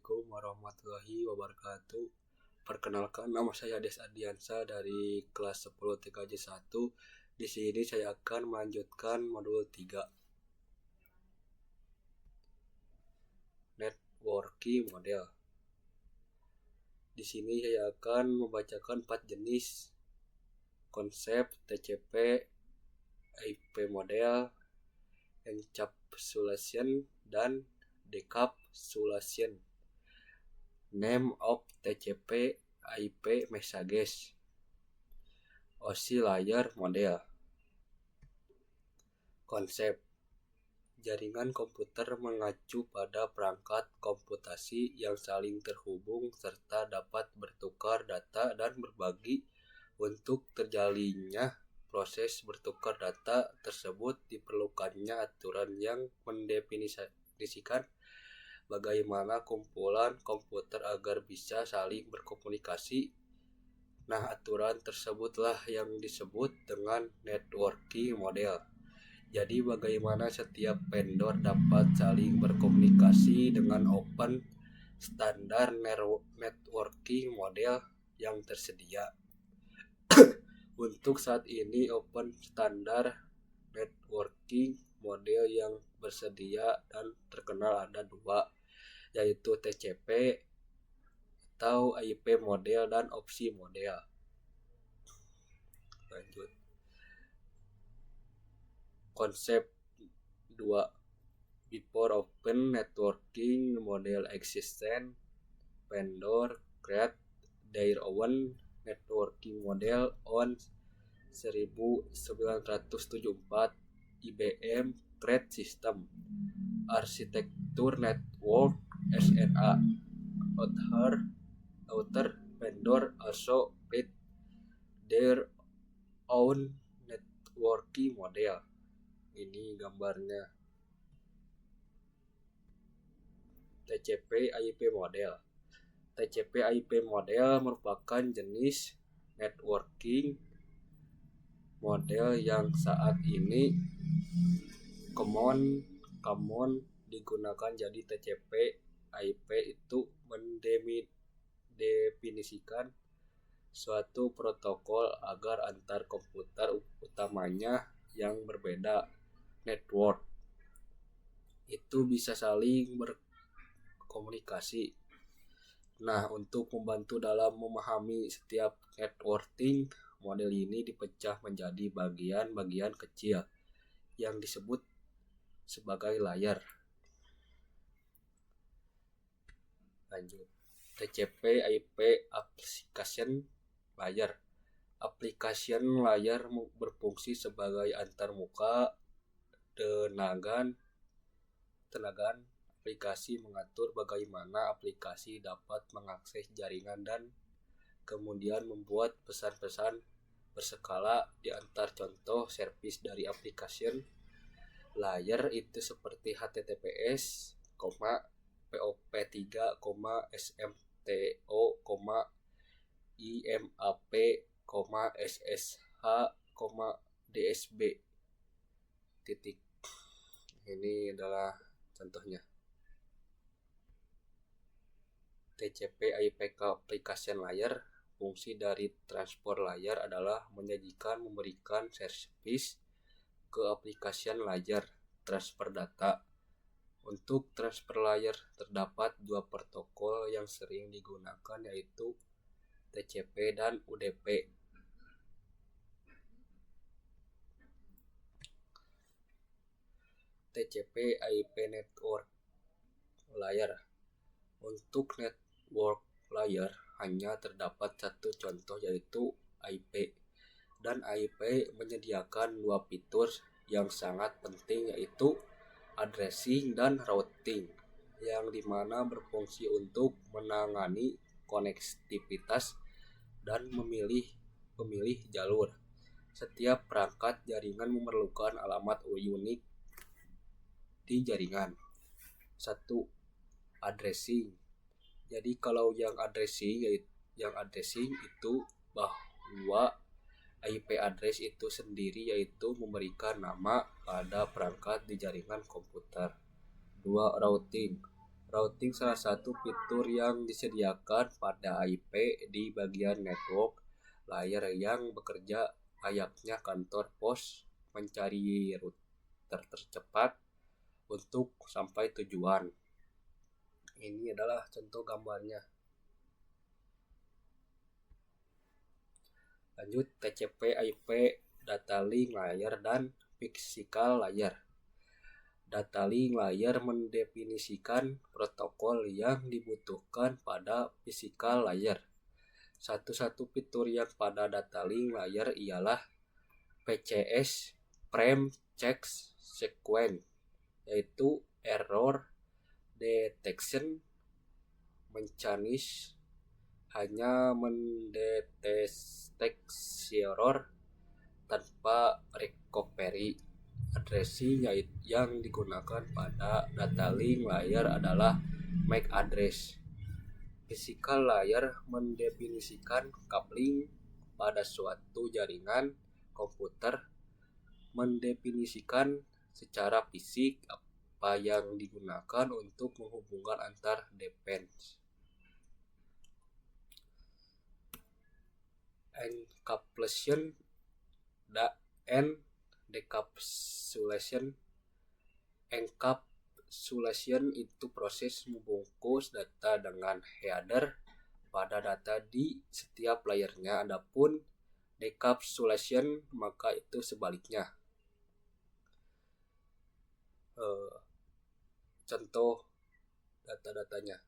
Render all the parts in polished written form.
Assalamualaikum warahmatullahi wabarakatuh. Perkenalkan, nama saya Des Ardiansa dari kelas 10 TKJ 1. Di sini saya akan melanjutkan modul 3. Networking model. Di sini saya akan membacakan 4 jenis konsep TCP, IP model, encapsulation, dan decapsulation. Name of TCP IP messages. Oscillator model. Konsep jaringan komputer mengacu pada perangkat komputasi yang saling terhubung serta dapat bertukar data dan berbagi. Untuk terjalinnya proses bertukar data tersebut diperlukannya aturan yang mendefinisikan bagaimana kumpulan komputer agar bisa saling berkomunikasi. Nah, aturan tersebutlah yang disebut dengan networking model. Jadi bagaimana setiap vendor dapat saling berkomunikasi dengan open standar networking model yang tersedia. Untuk saat ini open standar networking model yang bersedia dan terkenal ada 2, yaitu TCP atau IP model dan opsi model. Lanjut. Konsep 2. Before open networking model existence, vendor create their own networking model on 1974 IBM Trade System Architecture Network SNA. Other vendor also create their own networking model. Ini gambarnya. TCP IP model. TCP IP model merupakan jenis networking model yang saat ini common digunakan. Jadi TCP IP itu mendefinisikan suatu protokol agar antar komputer utamanya yang berbeda network itu bisa saling berkomunikasi. Nah, untuk membantu dalam memahami setiap networking, model ini dipecah menjadi bagian-bagian kecil yang disebut sebagai layer. Lanjut. TCP IP application layer. Application layer berfungsi sebagai antarmuka tenagan aplikasi, mengatur bagaimana aplikasi dapat mengakses jaringan dan kemudian membuat pesan-pesan berskala di antar. Contoh servis dari application layer itu seperti HTTPS, POP3, SMTO, IMAP, SSH, DSB. Ini adalah contohnya. TCP IP application layer. Fungsi dari transport layer adalah memberikan servis ke application layer, transfer data. Untuk transfer layer terdapat 2 protokol yang sering digunakan, yaitu TCP dan UDP. TCP IP network layer. Untuk network layer hanya terdapat satu contoh, yaitu IP. Dan IP menyediakan 2 fitur yang sangat penting, yaitu addressing dan routing, yang dimana berfungsi untuk menangani konektivitas dan memilih jalur. Setiap perangkat jaringan memerlukan alamat unik di jaringan. 1. Addressing. Jadi kalau yang addressing itu bahwa IP address itu sendiri yaitu memberikan nama pada perangkat di jaringan komputer. 2. Routing. Routing salah satu fitur yang disediakan pada IP di bagian network layer yang bekerja layaknya kantor pos mencari router tercepat untuk sampai tujuan. Ini adalah contoh gambarnya. Lanjut, TCP/IP data link layer dan physical layer. Data link layer mendefinisikan protokol yang dibutuhkan pada physical layer. Satu-satu fitur yang pada data link layer ialah PCS, Frame Check Sequence, yaitu error detection, mencanis hanya mendeteksi error tanpa recovery. Addressing yang digunakan pada data link layer adalah MAC address. Physical layer mendefinisikan coupling pada suatu jaringan komputer, mendefinisikan secara fisik apa yang digunakan untuk menghubungkan antar device. Encapsulation and decapsulation. Encapsulation itu proses membungkus data dengan header pada data di setiap layernya. Adapun decapsulation maka itu sebaliknya. Contoh data-datanya: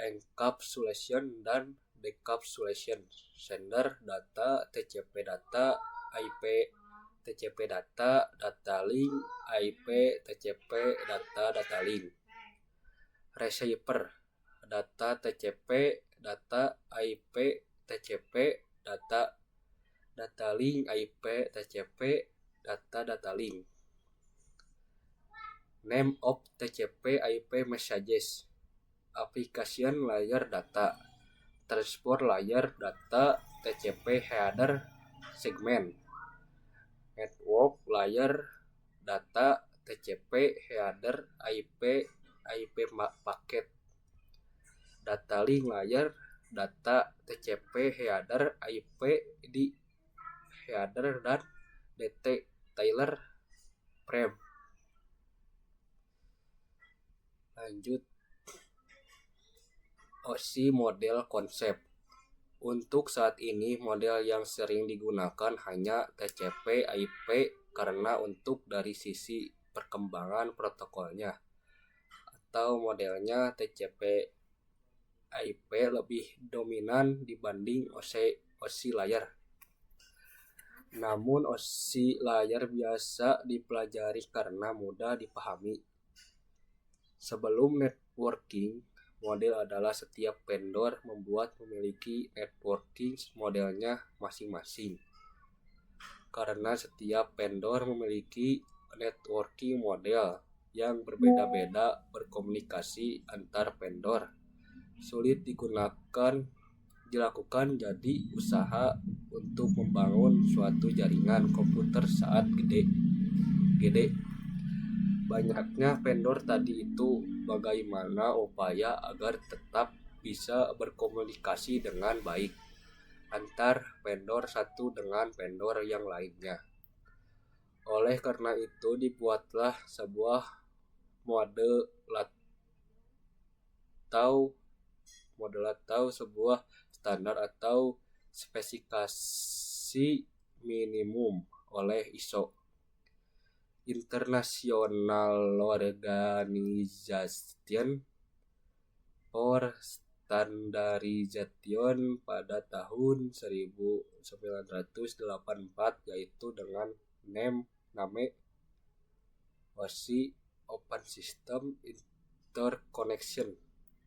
encapsulation dan decapsulation. Sender data, TCP data, IP TCP data, data link, IP TCP data, data link. Receiver data, TCP data, IP TCP data, data link, IP TCP data, data link. Name of TCP IP messages. Application layer data, transport layer data, TCP header segment. Network layer data, TCP header, IP paket. Data link layer data, TCP header, IP di header dan detailer frame. Lanjut, OSI model konsep. Untuk saat ini model yang sering digunakan hanya TCP/IP karena untuk dari sisi perkembangan protokolnya atau modelnya TCP/IP lebih dominan dibanding OSI layer. Namun OSI layer biasa dipelajari karena mudah dipahami. Sebelum networking, model adalah setiap vendor memiliki networking modelnya masing-masing. Karena setiap vendor memiliki networking model yang berbeda-beda, berkomunikasi antar vendor sulit dilakukan jadi usaha untuk membangun suatu jaringan komputer saat gede. Banyaknya vendor tadi itu bagaimana upaya agar tetap bisa berkomunikasi dengan baik antar vendor satu dengan vendor yang lainnya. Oleh karena itu dibuatlah sebuah model atau sebuah standar atau spesifikasi minimum oleh ISO, International Organization for Standardization pada tahun 1984, yaitu dengan name OSI, Open System Interconnection,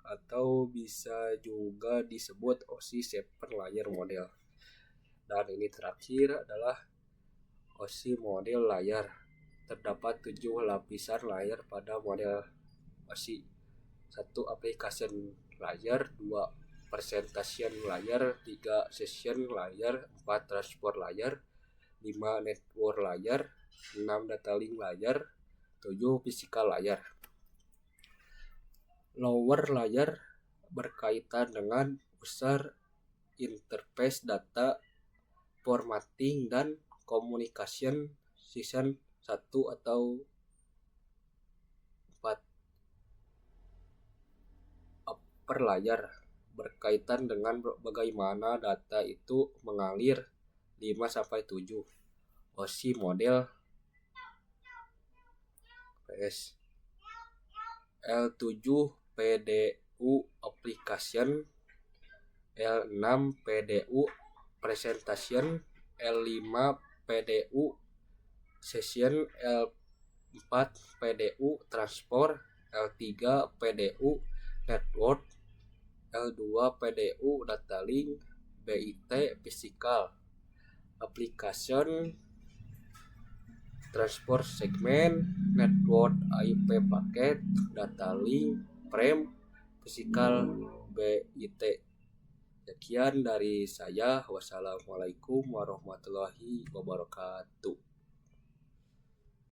atau bisa juga disebut OSI 7 layer model. Dan ini terakhir adalah OSI model layer. Terdapat 7 lapisan layer pada model OSI. 1. Application layer, 2. Presentation layer, 3. Session layer, 4. Transport layer, 5. Network layer, 6. Data link layer, 7. Physical layer. Lower layer berkaitan dengan user interface data formatting dan communication season 1 atau 4. Upper layer berkaitan dengan bagaimana data itu mengalir 5 sampai 7. OSI model PS L7 PDU application, L6 PDU presentation, L5 PDU session, L4 PDU transport, L3 PDU network, L2 PDU data link, BIT physical application, transport segment, network IP paket, data link, frame, physical BIT. Sekian dari saya. Wassalamualaikum warahmatullahi wabarakatuh.